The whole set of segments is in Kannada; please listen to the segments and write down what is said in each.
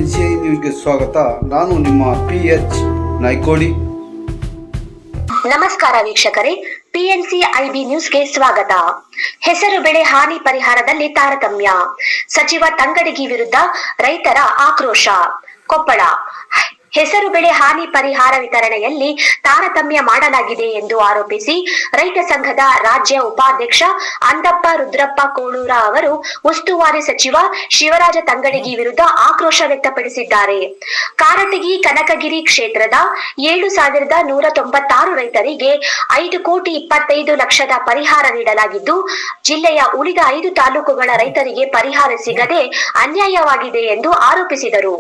PNCI ನ್ಯೂಸ್ಗೆ ಸ್ವಾಗತ. ನಾನು ನಿಮ್ಮ PH ನಾಯ್ಕೋಡಿ. ನಮಸ್ಕಾರ ವೀಕ್ಷಕರೇ, PNCIB ನ್ಯೂಸ್ಗೆ ಸ್ವಾಗತ. ಹೆಸರು ಬೆಳೆ ಹಾನಿ ಪರಿಹಾರದಲ್ಲಿ ತಾರತಮ್ಯ, ಸಚಿವ ತಂಗಡಗಿ ವಿರುದ್ಧ ರೈತರ ಆಕ್ರೋಶ. ಕೊಪ್ಪಳ: ಹೆಸರು ಬೆಳೆ ಹಾನಿ ಪರಿಹಾರ ವಿತರಣೆಯಲ್ಲಿ ತಾರತಮ್ಯ ಮಾಡಲಾಗಿದೆ ಎಂದು ಆರೋಪಿಸಿ ರೈತ ಸಂಘದ ರಾಜ್ಯ ಉಪಾಧ್ಯಕ್ಷ ಅಂದಪ್ಪ ರುದ್ರಪ್ಪ ಕೋಳೂರ ಅವರು ಉಸ್ತುವಾರಿ ಸಚಿವ ಶಿವರಾಜ ತಂಗಡಗಿ ವಿರುದ್ಧ ಆಕ್ರೋಶ ವ್ಯಕ್ತಪಡಿಸಿದ್ದಾರೆ. ಕಾರಟಗಿ ಕನಕಗಿರಿ ಕ್ಷೇತ್ರದ 7,196 ರೈತರಿಗೆ 5,25,00,000 ಪರಿಹಾರ ನೀಡಲಾಗಿದ್ದು, ಜಿಲ್ಲೆಯ ಉಳಿದ 5 ತಾಲೂಕುಗಳ ರೈತರಿಗೆ ಪರಿಹಾರ ಸಿಗದೆ ಅನ್ಯಾಯವಾಗಿದೆ ಎಂದು ಆರೋಪಿಸಿದರು.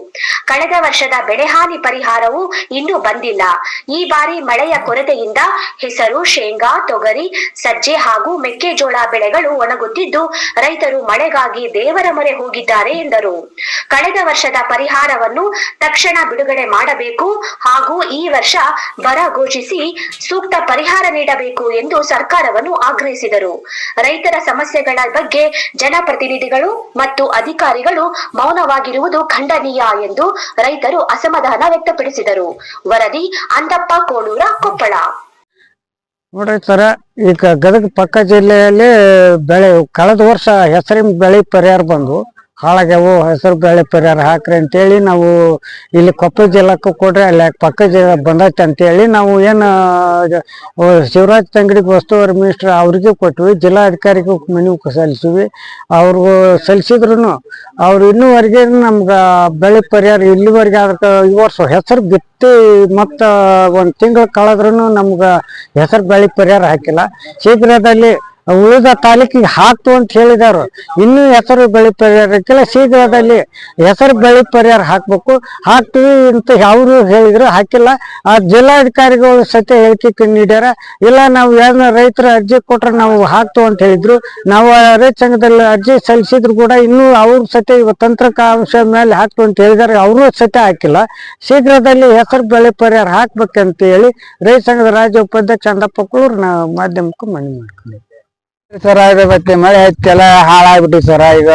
ಕಳೆದ ವರ್ಷದ ಬೆಳೆಹಾನಿ ಪರಿಹಾರವು ಇನ್ನೂ ಬಂದಿಲ್ಲ. ಈ ಬಾರಿ ಮಳೆಯ ಕೊರತೆಯಿಂದ ಹೆಸರು, ಶೇಂಗಾ, ತೊಗರಿ, ಸಜ್ಜೆ ಹಾಗೂ ಮೆಕ್ಕೆಜೋಳ ಬೆಳೆಗಳು ಒಣಗುತ್ತಿದ್ದು, ರೈತರು ಮಳೆಗಾಗಿ ದೇವರ ಮೊರೆ ಹೋಗಿದ್ದಾರೆ ಎಂದರು. ಕಳೆದ ವರ್ಷದ ಪರಿಹಾರವನ್ನು ತಕ್ಷಣ ಬಿಡುಗಡೆ ಮಾಡಬೇಕು ಹಾಗೂ ಈ ವರ್ಷ ಬರ ಘೋಷಿಸಿ ಸೂಕ್ತ ಪರಿಹಾರ ನೀಡಬೇಕು ಎಂದು ಸರ್ಕಾರವನ್ನು ಆಗ್ರಹಿಸಿದರು. ರೈತರ ಸಮಸ್ಯೆಗಳ ಬಗ್ಗೆ ಜನಪ್ರತಿನಿಧಿಗಳು ಮತ್ತು ಅಧಿಕಾರಿಗಳು ಮೌನವಾಗಿರುವುದು ಖಂಡನೀಯ ಎಂದು ರೈತರು ಅಸಮಾಧಾನ ವ್ಯಕ್ತಪಡಿಸಿದರು. ವರದಿ ಅಂದಪ್ಪ ಕೋಳೂರ, ಕೊಪ್ಪಳ. ನೋಡ್ರಿ ಸರ, ಈಗ ಗದಗ ಪಕ್ಕ ಜಿಲ್ಲೆಯಲ್ಲಿ ಬೆಳೆ ಕಳೆದ ವರ್ಷ ಹೆಸರಿನ ಬೆಳೆ ಪರಿಹಾರ ಬಂದು ಹಾಳಾಗ್ಯಾವು. ಹೆಸರು ಬೆಳೆ ಪರಿಹಾರ ಹಾಕ್ರಿ ಅಂತೇಳಿ ನಾವು ಇಲ್ಲಿ ಕೊಪ್ಪಳ ಜಿಲ್ಲಾಕ್ಕೂ ಕೊಡ್ರಿ, ಅಲ್ಲಿ ಪಕ್ಕ ಜಿಲ್ಲೆ ಬಂದೈತೆ ಅಂತೇಳಿ ನಾವು ಏನು ಶಿವರಾಜ್ ತಂಗಡಿಗೆ ಉಸ್ತುವಾರಿ ಮಿನಿಸ್ಟರ್ ಅವ್ರಿಗೂ ಕೊಟ್ವಿ, ಜಿಲ್ಲಾಧಿಕಾರಿಗೂ ಮನವಿ ಸಲ್ಲಿಸಿವಿ. ಅವ್ರಿಗೂ ಸಲ್ಲಿಸಿದ್ರು ಅವ್ರು ಇನ್ನೂವರೆಗೆ ನಮ್ಗೆ ಬೆಳೆ ಪರಿಹಾರ ಇಲ್ಲಿವರೆಗೆ ಅದಕ್ಕೆ ಈ ವರ್ಷ ಹೆಸರು ಬಿತ್ತಿ ಮತ್ತು ಒಂದು ತಿಂಗಳು ಕಳೆದ್ರೂ ನಮ್ಗೆ ಹೆಸರು ಬೆಳೆ ಪರಿಹಾರ ಹಾಕಿಲ್ಲ. ಶೀಘ್ರದಲ್ಲಿ ಉಳಿದ ತಾಲೂಕಿಗೆ ಹಾಕ್ತು ಅಂತ ಹೇಳಿದಾರು. ಇನ್ನೂ ಹೆಸರು ಬೆಳೆ ಪರಿಹಾರ ಹಾಕಿಲ್ಲ. ಶೀಘ್ರದಲ್ಲಿ ಹೆಸರು ಬೆಳೆ ಪರಿಹಾರ ಹಾಕ್ಬೇಕು, ಹಾಕ್ತೀವಿ ಅಂತ ಅವರು ಹೇಳಿದ್ರು, ಹಾಕಿಲ್ಲ. ಆ ಜಿಲ್ಲಾಧಿಕಾರಿಗಳು ಸತ್ಯ ಹೇಳಿಕೆ ನೀಡ್ಯಾರ. ಇಲ್ಲ, ನಾವು ಯಾರನ್ನ ರೈತರ ಅರ್ಜಿ ಕೊಟ್ರೆ ನಾವು ಹಾಕ್ತು ಅಂತ ಹೇಳಿದ್ರು. ನಾವು ರೈತ ಸಂಘದಲ್ಲಿ ಅರ್ಜಿ ಸಲ್ಲಿಸಿದ್ರು ಕೂಡ ಇನ್ನೂ ಅವ್ರ ಸತ್ಯ ತಂತ್ರಿಕಾಂಶ ಮೇಲೆ ಹಾಕ್ತು ಅಂತ ಹೇಳಿದಾರೆ, ಅವರು ಸತ್ಯ ಹಾಕಿಲ್ಲ. ಶೀಘ್ರದಲ್ಲಿ ಹೆಸರು ಬೆಳೆ ಪರಿಹಾರ ಹಾಕ್ಬೇಕಂತ ಹೇಳಿ ರೈತ ಸಂಘದ ರಾಜ್ಯ ಉಪಾಧ್ಯಕ್ಷ ಅಂದಪ್ಪ ಕೋಳೂರ್ ಮಾಧ್ಯಮಕ್ಕೂ ಮನವಿ ಮಾಡ್ಕೊಂಡಿದ್ದೆ. ಸರ, ಇದು ಮತ್ತೆ ಮಳೆ ಹತ್ತೆಲ್ಲ ಹಾಳಾಗ್ಬಿಟ್ಟಿ ಸರ. ಈಗ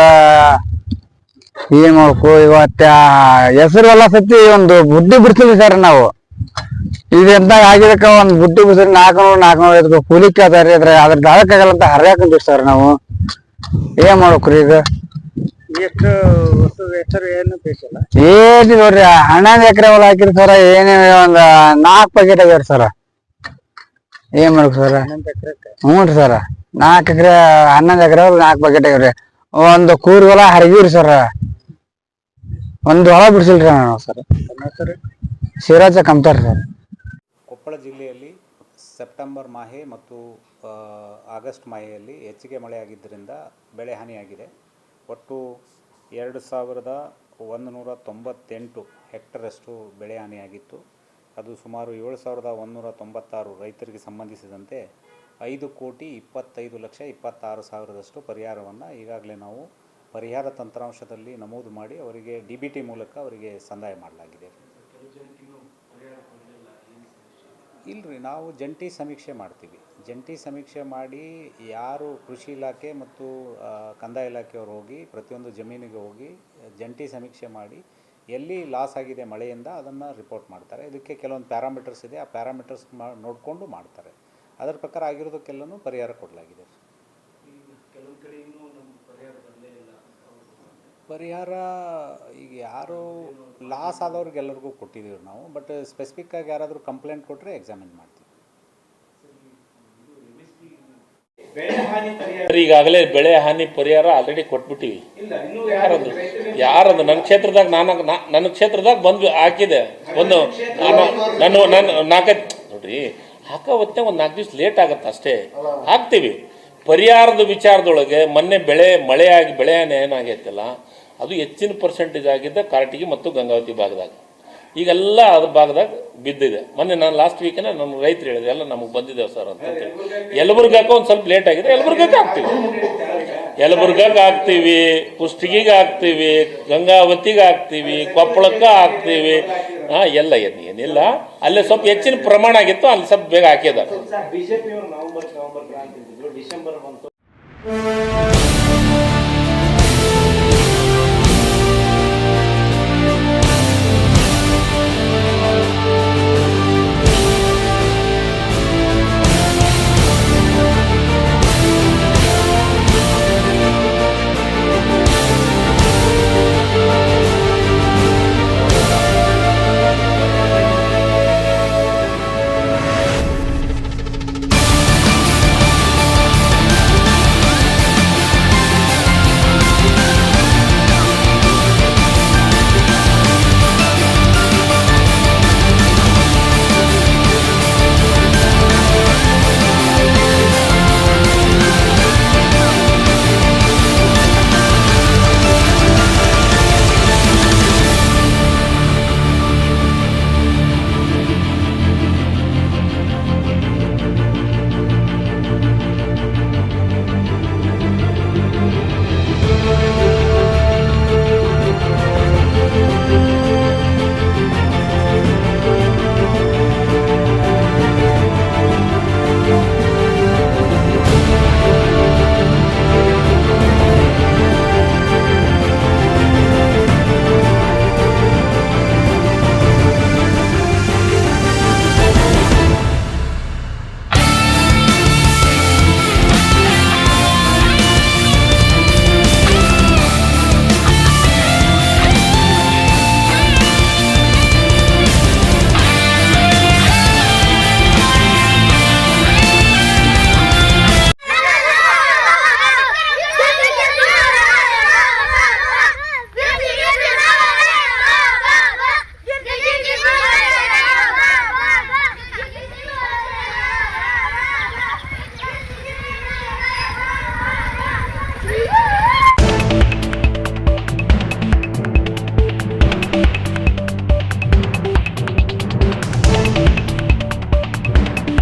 ಏನ್ ಮಾಡ್ಬೇಕು, ಇವತ್ತ ಹೆಸರು ಎಲ್ಲ ಸತಿ ಒಂದು ಬುಡ್ಡಿ ಬಿಡ್ತೀವಿ ಸರ್ ನಾವು. ಇದು ಎಂತಾಗ ಆಗಿದಕ್ಕ ಒಂದ್ ಬುಡ್ಡಿ ಬಿಡ್ಸಿ 400 ಕೂಲಿ ಕೇಳ್ತಾರ್ರಿ. ಅದ್ರ ದಾಳಕ್ಕಾಗಲ್ಲ ಅಂತ ಹರಿಯಾಕೊಂಡ್ವಿ ಸರ್ ನಾವು. ಏನ್ ಮಾಡ್ಬೇಕ್ರಿ ಈಗ? ಎಷ್ಟು ಹೆಸರು ಏನು ಬೇಕಿಲ್ಲ, ಏನ್ ನೋಡ್ರಿ 11 ಎಕರೆ ಹೊಲ ಹಾಕಿರಿ ಸರ. ಏನೇ ಒಂದ್ 4 ಪ್ಯಾಕೆಟ್ ಆಗ್ಯಾರ ಸರ. ಏನ್ ಮಾಡ್ಬೇಕು ಸರ? ಹ್ಞೂ ರೀ ಸರ, 4 ಎಕರೆ 11 ಎಕರೆ 4 ಪ್ಯಾಕೆಟ್ ಆಗ್ಯಾವ್ರಿ. ಒಂದು ಕೂರಿ ಹೊಲ ಹರಿಗಿವ್ರಿ ಸರ, ಒಂದು ಹೊಲ ಬಿಡ್ಸಿಲ್ರಿ ನಾವು ಸರ್. ಶಿವರಾಜ ಕಂತಾರ ಸರ್. ಕೊಪ್ಪಳ ಜಿಲ್ಲೆಯಲ್ಲಿ ಸೆಪ್ಟೆಂಬರ್ ಮಾಹೆ ಮತ್ತು ಆಗಸ್ಟ್ ಮಾಹೆಯಲ್ಲಿ ಹೆಚ್ಚಿಗೆ ಮಳೆಯಾಗಿದ್ದರಿಂದ ಬೆಳೆ ಹಾನಿಯಾಗಿದೆ. ಒಟ್ಟು 2,198 ಹೆಕ್ಟರಷ್ಟು ಬೆಳೆ ಹಾನಿಯಾಗಿತ್ತು. ಅದು ಸುಮಾರು 7,196 ರೈತರಿಗೆ ಸಂಬಂಧಿಸಿದಂತೆ 5,25,26,000 ಪರಿಹಾರವನ್ನು ಈಗಾಗಲೇ ನಾವು ಪರಿಹಾರ ತಂತ್ರಾಂಶದಲ್ಲಿ ನಮೂದು ಮಾಡಿ ಅವರಿಗೆ DBT ಮೂಲಕ ಅವರಿಗೆ ಸಂದಾಯ ಮಾಡಲಾಗಿದೆ. ಇಲ್ಲರಿ, ನಾವು ಜಂಟಿ ಸಮೀಕ್ಷೆ ಮಾಡ್ತೀವಿ. ಜಂಟಿ ಸಮೀಕ್ಷೆ ಮಾಡಿ ಯಾರು ಕೃಷಿ ಇಲಾಖೆ ಮತ್ತು ಕಂದಾಯ ಇಲಾಖೆಯವರು ಹೋಗಿ ಪ್ರತಿಯೊಂದು ಜಮೀನಿಗೆ ಹೋಗಿ ಜಂಟಿ ಸಮೀಕ್ಷೆ ಮಾಡಿ ಎಲ್ಲಿ ಲಾಸ್ ಆಗಿದೆ ಮಳೆಯಿಂದ ಅದನ್ನು ರಿಪೋರ್ಟ್ ಮಾಡ್ತಾರೆ. ಇದಕ್ಕೆ ಕೆಲವೊಂದು ಪ್ಯಾರಾಮೀಟರ್ಸ್ ಇದೆ, ಆ ಪ್ಯಾರಾಮೀಟರ್ಸ್ ನೋಡಿಕೊಂಡು ಮಾಡ್ತಾರೆ. ಅದರ ಪ್ರಕಾರ ಆಗಿರೋದಕ್ಕೆಲ್ಲನೂ ಪರಿಹಾರ ಕೊಡಲಾಗಿದೆ. ಪರಿಹಾರ ಈಗ ಯಾರು ಲಾಸ್ ಆದವ್ರಿಗೆಲ್ಲರಿಗೂ ಕೊಟ್ಟಿದ್ದೀವಿ ನಾವು, ಬಟ್ ಸ್ಪೆಸಿಫಿಕ್ಕಾಗಿ ಯಾರಾದರೂ ಕಂಪ್ಲೇಂಟ್ ಕೊಟ್ಟರೆ ಎಕ್ಸಾಮಿನ್ ಮಾಡ್ತೀವಿ. ಈಗಾಗಲೇ ಬೆಳೆ ಹಾನಿ ಪರಿಹಾರ ಆಲ್ರೆಡಿ ಕೊಟ್ಬಿಟ್ಟಿವಿ. ಯಾರದು ನನ್ನ ಕ್ಷೇತ್ರದಾಗ ನನ್ನ ಕ್ಷೇತ್ರದಾಗ ಬಂದು ಹಾಕಿದೆ. ಒಂದು ನಾನು 4 ನೋಡ್ರಿ, ಹಾಕೋ ಹೊತ್ತಿನಾಗ ಒಂದು 4 ದಿವಸ ಲೇಟ್ ಆಗುತ್ತೆ ಅಷ್ಟೇ, ಹಾಕ್ತೀವಿ. ಪರಿಹಾರದ ವಿಚಾರದೊಳಗೆ ಮೊನ್ನೆ ಮಳೆಯಾಗಿ ಬೆಳೆ ಹಾನಿ ಏನಾಗೈತಲ್ಲ, ಅದು ಹೆಚ್ಚಿನ ಪರ್ಸೆಂಟೇಜ್ ಆಗಿದ್ದ ಕಾರಟಗಿ ಮತ್ತು ಗಂಗಾವತಿ ಭಾಗದಾಗ. ಈಗೆಲ್ಲ ಅದ್ರ ಭಾಗದಾಗ ಬಿದ್ದಿದೆ. ಮೊನ್ನೆ ನಾನು ಲಾಸ್ಟ್ ವೀಕೇನ ನಮ್ಮ ರೈತರು ಹೇಳಿದೆ, ಎಲ್ಲ ನಮಗೆ ಬಂದಿದ್ದೇವೆ ಸರ್ ಅಂತ. ಯಲಬುರ್ಗಕ್ಕೆ ಒಂದು ಸ್ವಲ್ಪ ಲೇಟ್ ಆಗಿದೆ, ಯಲಬುರ್ಗಕ್ಕೆ ಹಾಕ್ತೀವಿ, ಕುಷ್ಟಗಿಗೆ ಹಾಕ್ತೀವಿ, ಗಂಗಾವತಿಗೆ ಹಾಕ್ತೀವಿ, ಕೊಪ್ಪಳಕ್ಕೆ ಹಾಕ್ತೀವಿ. ಎಲ್ಲ ಏನಿಲ್ಲ, ಅಲ್ಲೇ ಸ್ವಲ್ಪ ಹೆಚ್ಚಿನ ಪ್ರಮಾಣ ಆಗಿತ್ತು, ಅಲ್ಲಿ ಸ್ವಲ್ಪ ಬೇಗ ಹಾಕಿದ್ದಾರೆ.